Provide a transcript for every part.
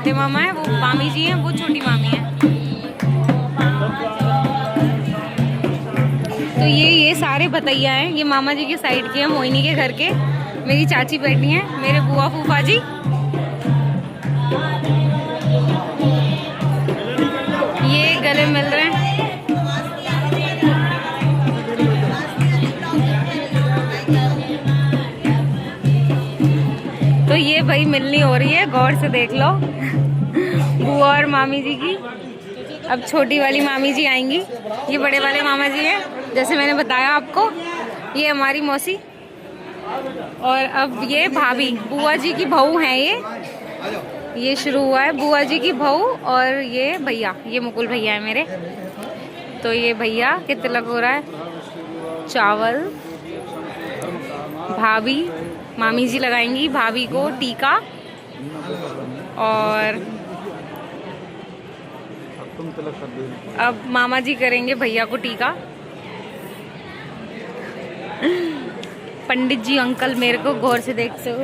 बड़े मामा है, वो मामी जी हैं, वो छोटी मामी है। तो ये सारे भतैया हैं, ये मामा जी के साइड के हैं, मोहिनी के घर के। मेरी चाची बैठी हैं, मेरे बुआ फूफा जी। ये गले मिल रहे हैं। तो ये भाई मिलनी हो रही है, गौर से देख लो। बुआ और मामी जी की। अब छोटी वाली मामी जी आएंगी, ये बड़े वाले मामा जी हैं, जैसे मैंने बताया आपको। ये हमारी मौसी, और अब ये भाभी, बुआ जी की बहू हैं ये शुरू हुआ है, बुआ जी की बहू। और ये भैया, ये मुकुल भैया है मेरे। तो ये भैया के तिलक हो रहा है। चावल, भाभी, मामी जी लगाएंगी भाभी को टीका, और अब मामा जी करेंगे भैया को टीका। पंडित जी अंकल मेरे को गौर से देखते हो।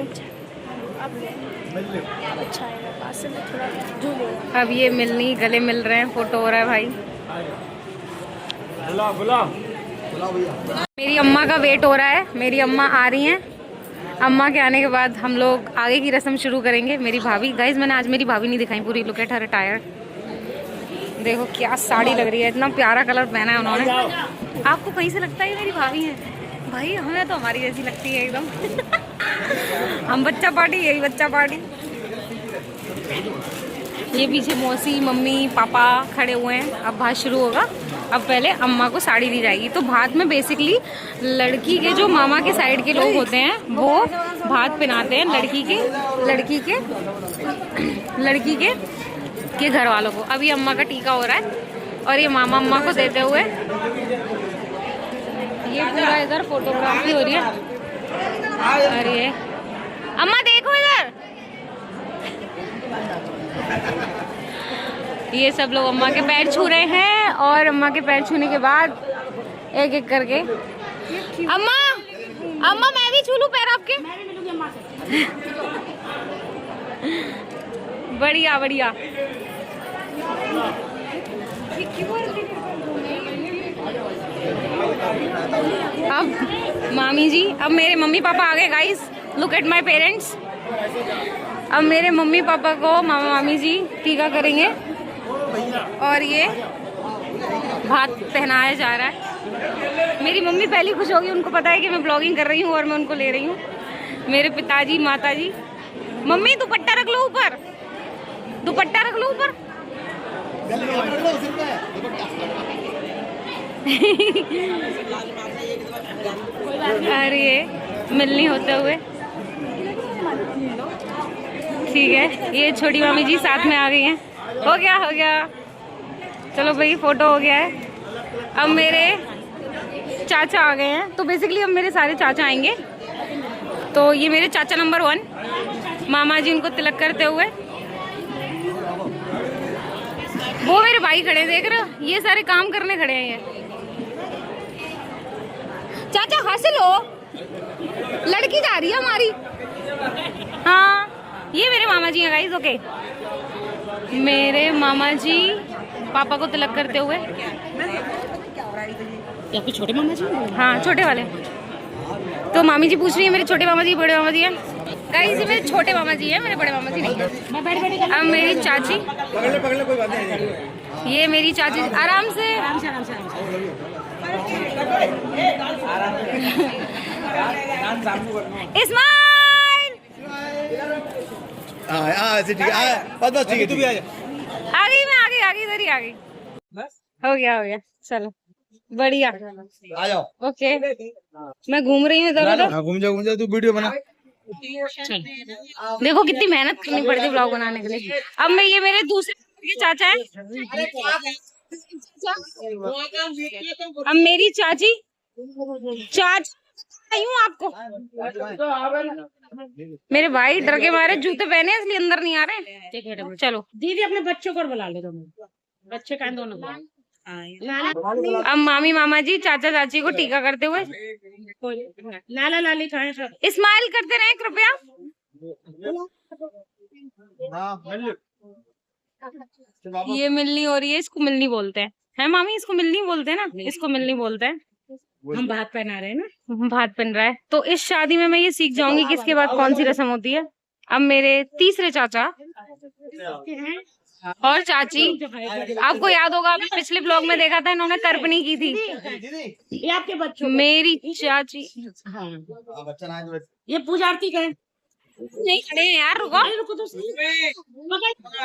अब ये मिलनी, गले मिल रहे हैं, फोटो हो रहा है भाई। मेरी अम्मा का वेट हो रहा है, मेरी अम्मा आ रही हैं। अम्मा के आने के बाद हम लोग आगे की रस्म शुरू करेंगे। मेरी भाभी, गाइज मैंने आज मेरी भाभी नहीं दिखाई पूरी। लुक एट हर अटायर, देखो क्या साड़ी लग रही है, इतना प्यारा कलर पहना है उन्होंने। आपको कहीं से लगता है ये मेरी भाभी है? भाई हमें तो हमारी जैसी लगती है एकदम। हम बच्चा पार्टी, यही बच्चा पार्टी। ये पीछे मौसी, मम्मी, पापा खड़े हुए हैं। अब भात शुरू होगा। अब पहले अम्मा को साड़ी दी जाएगी। तो भात में बेसिकली लड़की के जो मामा के साइड के लोग होते हैं वो भात पहनाते हैं लड़की के घर वालों को। अभी अम्मा का टीका हो रहा है और ये मामा अम्मा को देते हुए, ये पूरा इधर फोटोग्राफी हो रही है। और ये अम्मा देखो इधर, ये सब लोग अम्मा के पैर छू रहे हैं। और अम्मा के पैर छूने के बाद एक एक करके, अम्मा मैं भी छू लूं पैर आपके? बढ़िया बढ़िया। अब मामी जी, अब मेरे मम्मी पापा आ गए guys. Look at my parents. अब मेरे मम्मी पापा को मामा मामी जी टीका करेंगे और ये भात पहनाया जा रहा है। मेरी मम्मी पहले खुश होगी, उनको पता है कि मैं ब्लॉगिंग कर रही हूँ और मैं उनको ले रही हूँ। मेरे पिताजी, माताजी, मम्मी दुपट्टा रख लो ऊपर, दुपट्टा रख लो ऊपर। अरे मिलनी होते हुए, ठीक है। ये छोटी मामी जी साथ में आ गई हैं। हो गया। चलो भाई फोटो हो गया है। अब मेरे चाचा आ गए हैं। तो बेसिकली अब मेरे सारे चाचा आएंगे। तो ये मेरे चाचा नंबर 1 मामा जी, उनको तिलक करते हुए। वो मेरे भाई खड़े, देख रहे हो, ये सारे काम करने खड़े हैं। ये चाचा हंस लो, लड़की जा रही है हमारी। हाँ, ये मेरे मामा जी हैं गाइस। ओके, मेरे मामा जी पापा को तिलक करते हुए। आपके छोटे मामा जी? हाँ, छोटे वाले। तो मामी जी पूछ रही है मेरे छोटे मामा जी बड़े मामा जी हैं। गाइस ये मेरे छोटे मामा जी हैं, मेरे बड़े मामा जी नहीं है। अब मेरी चाची, पकड़ कोई बात नहीं। ये मेरी चाची, आराम से इस्माइल। ठीक है, बस ठीक है, तू भी आ जा। आ गई मैं, आ गई इधर ही आ गई। हो गया चलो बढ़िया, आ जाओ। ओके, मैं घूम रही हूँ इधर उधर। घूम जाओ, तू वीडियो बना। देखो कितनी मेहनत करनी पड़ती है ब्लॉग बनाने के लिए। अब मैं, ये मेरे दूसरे चाचा है। अब मेरी चाची, हूँ आपको। मेरे भाई डर के मारे जूते पहने इसलिए अंदर नहीं आ रहे। चलो दीदी अपने बच्चों को बुला ले, बच्चे का दोनों। अब मामी मामा जी चाचा चाची को टीका करते हुए। लाला लाली खाए सब। स्माइल करते रहे कृपया। ये मिलनी हो रही है, इसको मिलनी बोलते हैं मामी? इसको मिलनी बोलते हैं ना, इसको मिलनी बोलते हैं। हम बात पहना रहे हैं ना। भात बन रहा है तो इस शादी में मैं ये सीख जाऊंगी कि इसके बाद कौन सी रस्म होती है। अब मेरे तीसरे चाचा और चाची, आपको याद होगा अभी पिछले ब्लॉग में देखा था इन्होंने करपनी की थी। ये आपके बच्चों मेरी चाची हाँ बच्चा ना है ये पूजा आरती करें। नहीं खड़े हैं यार, रुको। अरे रुको तो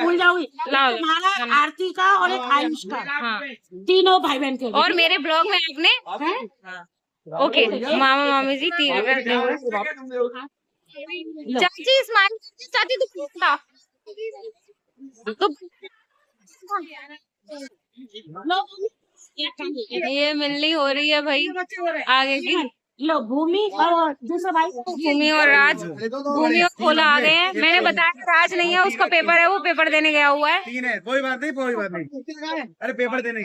भूल जाओगी। लाओ। तुम्हारा आरती का और एक आयुष का, हाँ, तीनों भाई बहन के। और मेरे ब्लॉग में आपने ओके मामा मामी जी तीर करते हुए। चाची स्माइल, चाची तो ये मिलनी हो रही है भाई आगे की। लो भूमि और दूसरा भाई भूमि और राज, भूमि और खोला आ गए हैं। मैंने बताया कि राज नहीं है, उसका पेपर है, वो पेपर देने गया हुआ है। 3 है, कोई बात नहीं। अरे पेपर देने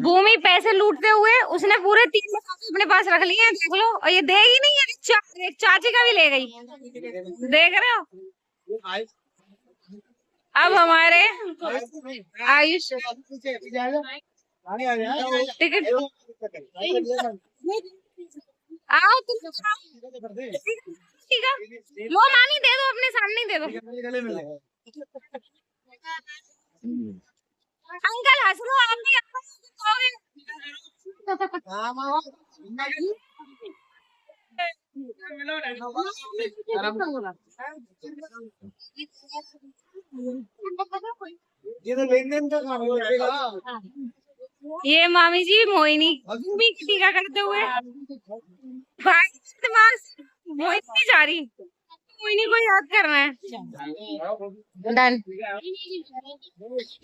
भूमि पैसे लूटते हुए उसने पूरे 3 अपने पास रख लिए हैं, देख लो। और ये देगी नहीं है, एक चाची का भी ले गई, देख रहे हो। अब हमारे आयुष टिकट आओ तुम, ठीक है लो मामी, दे दो अपने सामने ही दे दो। अंकल हंस लो, आप भी ये तो लेन देन का काम है। ये मामी जी मोहिनी भी टीका करते हुए भाई दिमाग मोहिनी जा रही, मोहिनी को याद करना है। डन।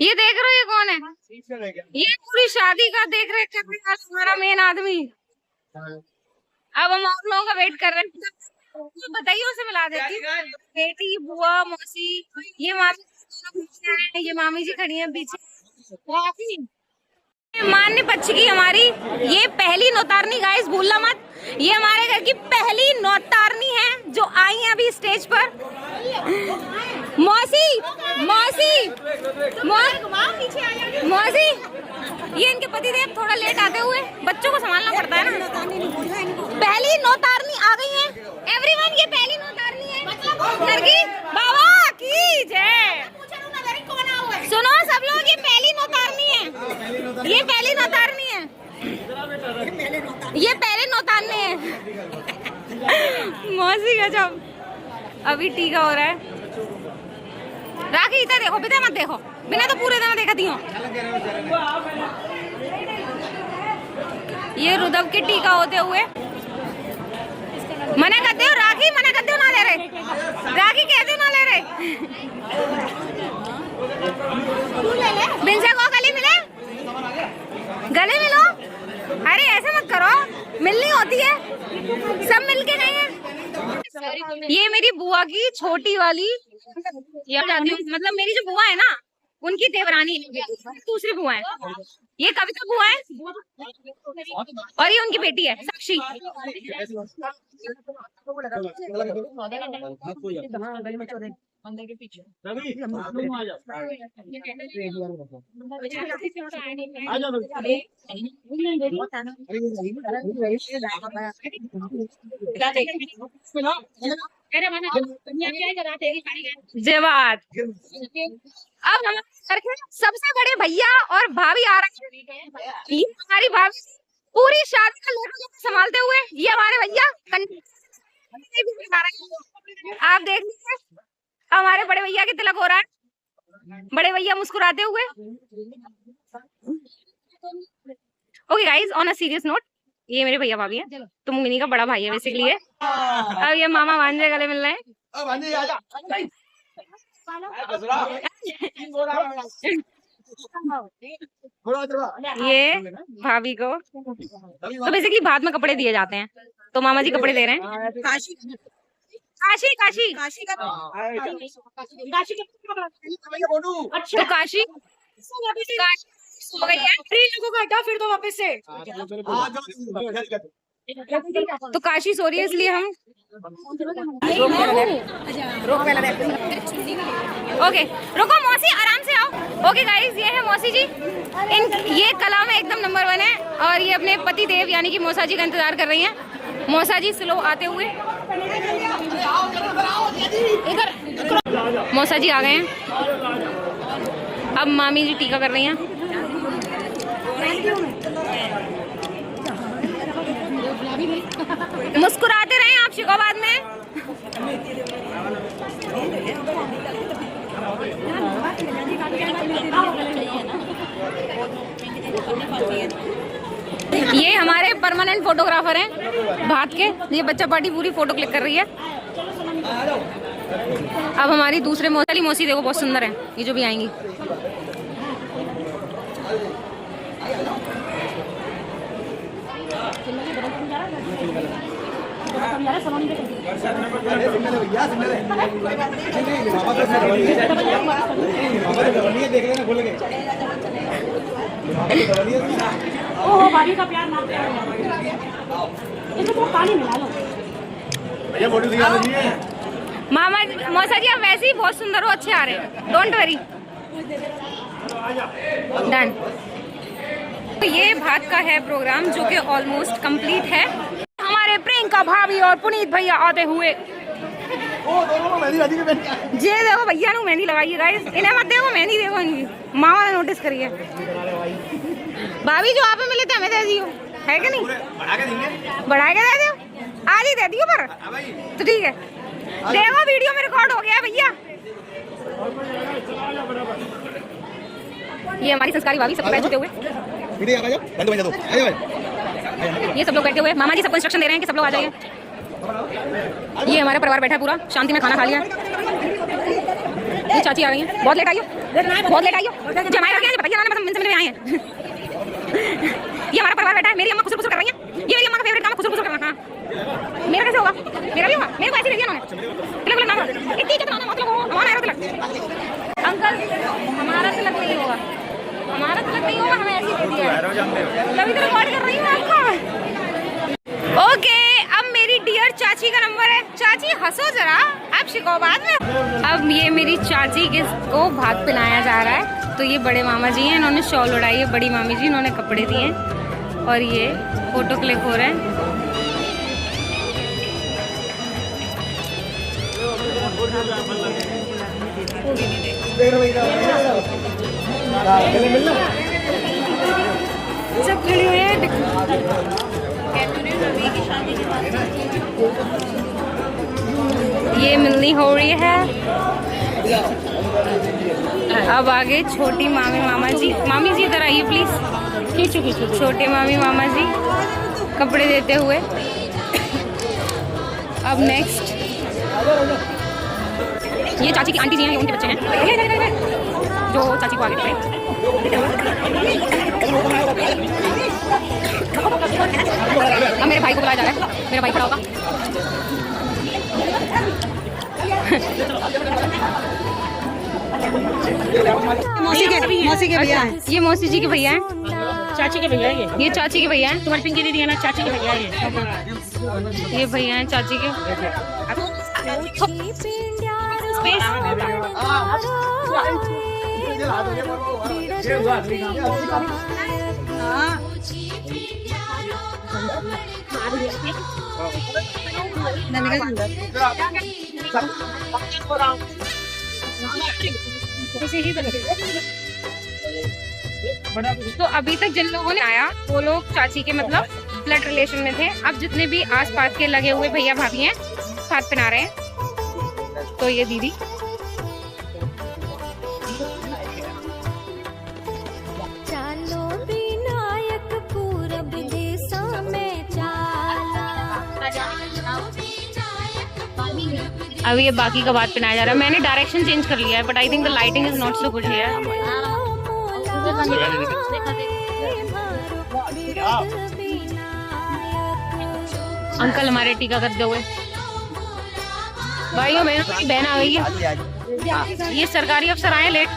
ये देख रहे हो ये कौन है? ये पूरी शादी का देख रेख करने वाला हमारा मेन आदमी। अब हम और लोगों का वेट कर रहे हैं, तो बताइए उसे मिला देती। बेटी, बुआ, मौसी, ये मामी, ये मामी जी खड़ी है पीछे। मान्य पक्ष की हमारी ये पहली नौतारनी, गाइस भूलना मत, ये हमारे घर की पहली नौतारनी है जो आई है अभी स्टेज पर। मौसी, मौसी, मौसी, ये इनके पतिदेव थोड़ा लेट आते हुए, बच्चों को संभालना पड़ता है ना। पहली नौतारनी आ गई है एवरीवन, ये पहली नौतारनी है घर की। बाबा की जय। सुनो सब लोग, ये पहली नौतारनी है, ये पहली नौतारनी है, ये पहले नौतारनी है। मौसी गजब। अभी टीका हो रहा है। राखी इधर देखो, बिना मत देखो, बिना तो पूरे दिन देखती हूँ। ये रुदब के टीका होते हुए मना करते हो राखी, मना करते हो ना ले रहे, राखी कहते हो ना ले रहे। बिंसा को गले मिले, गले मिलो। अरे ऐसे मत करो, मिलनी होती है, सब मिलके नहीं है। ये मेरी बुआ की छोटी वाली, मतलब मेरी जो बुआ है ना उनकी देवरानी, दूसरी बुआ है। ये कविता बुआ है और ये उनकी बेटी है साक्षी। जवाब। अब हम सबसे बड़े भैया और भाभी आ रहे हैं। ये हमारी भाभी पूरी शादी का लोग संभालते हुए, ये हमारे भैया आप देख लीजिए। हमारे बड़े भैया के तिलक हो रहा है, बड़े भैया मुस्कुराते हुए। Okay guys, on a serious note, ये मेरे भैया भाभी है, तो मुंगनी का बड़ा भाई है बेसिकली ये। अब ये मामा भांजे गले मिल रहे हैं। ये भाभी को तो बेसिकली बाद में कपड़े दिए जाते हैं, तो मामा जी कपड़े दे रहे हैं। काशी काशी काशी काशी का तो काशी हो गई है। लोगों को हटा फिर तो वापस से तो काशी सो रही है इसलिए हम ओके रुको मौसी आराम से आओ। ओके गाइस ये है मौसी जी, ये कला में एकदम नंबर 1 है और ये अपने पति देव यानी कि मौसा जी का इंतजार कर रही हैं। मौसा जी स्लो आते हुए, मौसा जी आ गए हैं। अब मामी जी टीका कर रही हैं। मुस्कुराते रहें आप शिकोबाद में। ये हमारे परमानेंट फोटोग्राफर हैं भात के। ये बच्चा पार्टी पूरी फोटो क्लिक कर रही है। अब हमारी दूसरे मौसी देखो बहुत सुंदर है, ये जो भी आएंगी। ओहो भाभी का प्यार मांगते हैं। इसमें तो पानी मिला लो। मामा मौसा जी आप वैसे ही बहुत सुंदर हो, अच्छे आ रहे हैं, डोंट वरी। डन। तो ये भात का है प्रोग्राम जो कि ऑलमोस्ट कंप्लीट है। हमारे प्रियंका भाभी और पुनीत भैया आते हुए। जे देखो भैया ने मेहंदी लगाई है गाइस, इन्हें मत देखो मेहंदी देखो इनकी, मामा ने नोटिस करी है। भाभी जो आप मिले थे हमें दे दियो, है कि नहीं? बढ़ा के दे दियो, आज ही दे दियो पर तो ठीक है। देखो वीडियो में रिकॉर्ड हो गया भैया। ये हमारी संस्कारी भाभी सब बैठ चुके हुए, ये सब लोग बैठे हुए। मामा जी सबको इंस्ट्रक्शन दे रहे हैं कि सब लोग आ जाइए। ये हमारा परिवार बैठा है पूरा, शांति में खाना खा लिया। ये चाची आ रही हैं, बहुत लेट आई हो, बहुत लेट आई हो। जमाई रखे हैं बताइए ना, मिनट में आए हैं। ये हमारा परिवार बैठा है, मेरी अम्मा खुसर खुसर कर रही है। ये मेरी अम्मा का फेवरेट काम है खुसर खुसर करना। मेरा कैसे होगा? मेरा भी होगा, मेरे को ऐसे दे दिया उन्होंने। तिलक नाम इतनी इज्जत ना मतलब हमारा है तिलक। अंकल हमारा तिलक नहीं होगा, हमारा तिलक नहीं होगा, हमें ऐसे दे दिया है। तभी तो रिकॉर्ड कर रही हूँ आपको। ओके अब मेरी डियर चाची का नंबर है। चाची हंसो जरा, आप शिकोबाद में। अब ये मेरी चाची को भात पिलाया जा रहा है। तो ये बड़े मामा जी हैं, इन्होंने शॉल उड़ाई है। बड़ी मामी जी इन्होंने कपड़े दिए और ये फोटो क्लिक हो रहे हैं। सब खड़े हुए हैं। ये मिलनी हो रही है। अब आगे छोटी मामी मामा जी। मामी जी इधर आइए प्लीज। छोटे मामी मामा जी कपड़े देते हुए। अब नेक्स्ट ये चाची की आंटी जी हैं, ये उनके बच्चे हैं जो चाची को आगे बढ़े। अब मेरे भाई को बुलाया जा रहा है, मेरा भाई खड़ा होगा। मौसी के भैया हैं, ये मौसी जी के भैया हैं। चाची के भैया ये चाची के भैया हैं। तुम्हारी पिंकी दीदी है ना, चाची के भैया ये भैया हैं चाची के। तो अभी तक जिन लोगों ने आया वो लोग चाची के मतलब ब्लड रिलेशन में थे। अब जितने भी आसपास के लगे हुए भैया भाभी हैं साथ पिना रहे हैं। तो ये दीदी अभी ये बाकी का बात पिनाया जा रहा है। मैंने डायरेक्शन चेंज कर लिया है but I think the lighting is not so good here. Uncle हमारे टीका करते हुए। भाइयों बहनों बहन आ गई है। ये सरकारी अफसर आए लेट,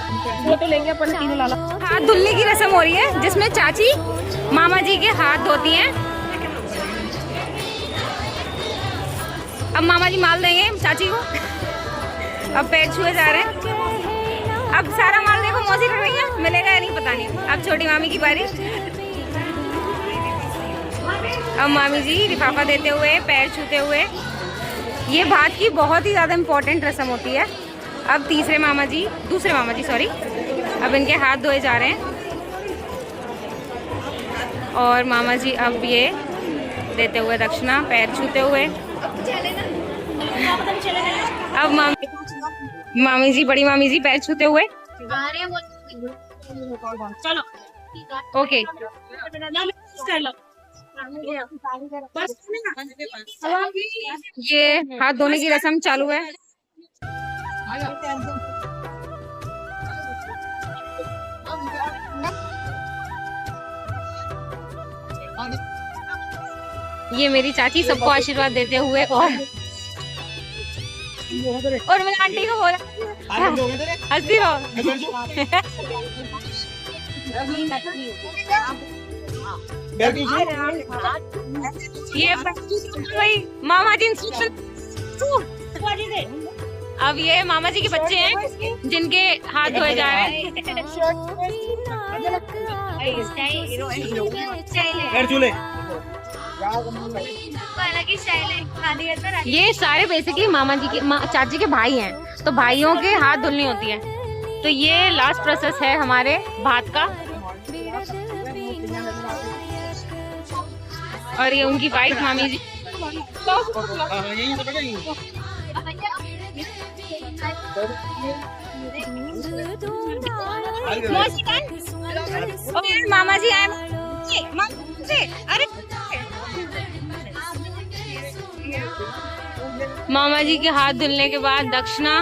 फोटो लेंगे अपन तीनों लाला। हाथ धुलने की रस्म हो रही है जिसमें चाची मामा जी के हाथ धोती हैं। अब मामा जी माल देंगे चाची को। अब पैर छुए जा रहे हैं। अब सारा माल देखो मौसी कर रही है, मिलेगा या नहीं पता नहीं। अब छोटी मामी की बारी। अब मामी जी लिफाफा देते हुए, पैर छूते हुए। ये भात की बहुत ही ज़्यादा इम्पोर्टेंट रस्म होती है। अब दूसरे मामा जी सॉरी, अब इनके हाथ धोए जा रहे हैं। और मामा जी अब ये देते हुए दक्षिणा, पैर छूते हुए। अब मामी जी, बड़ी मामी जी पैर छूते हुए। चलो ओके, ये हाथ धोने की रस्म चालू है। ये मेरी चाची सबको आशीर्वाद देते हुए। और मैं आंटी को बोला हंसी रहो। ये मामा जी इंस्ट्रक्शन। अब ये मामा जी के बच्चे हैं जिनके हाथ धोए जा रहे हैं। ये सारे बेसिकली मामा जी के चाची के भाई हैं, तो भाइयों के हाथ धुलनी होती है। तो ये लास्ट प्रोसेस है हमारे भात का। और ये उनकी वाइफ मामी जी। मामा जी आए। अरे मामा जी के हाथ धुलने के बाद दक्षिणा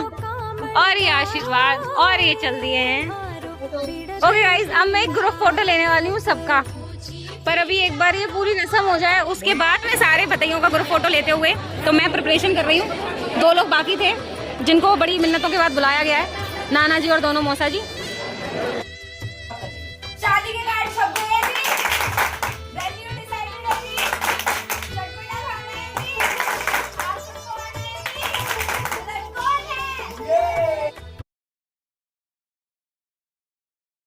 और ये आशीर्वाद और ये चल दिए हैं। ओके गाइस, अब मैं एक ग्रुप फोटो लेने वाली हूँ सबका, पर अभी एक बार ये पूरी रस्म हो जाए उसके बाद मैं सारे भतैयों का ग्रुप फोटो लेते हुए तो मैं प्रिपरेशन कर रही हूँ। 2 लोग बाकी थे जिनको बड़ी मिन्नतों के बाद बुलाया गया है, नाना जी और दोनों मौसा जी।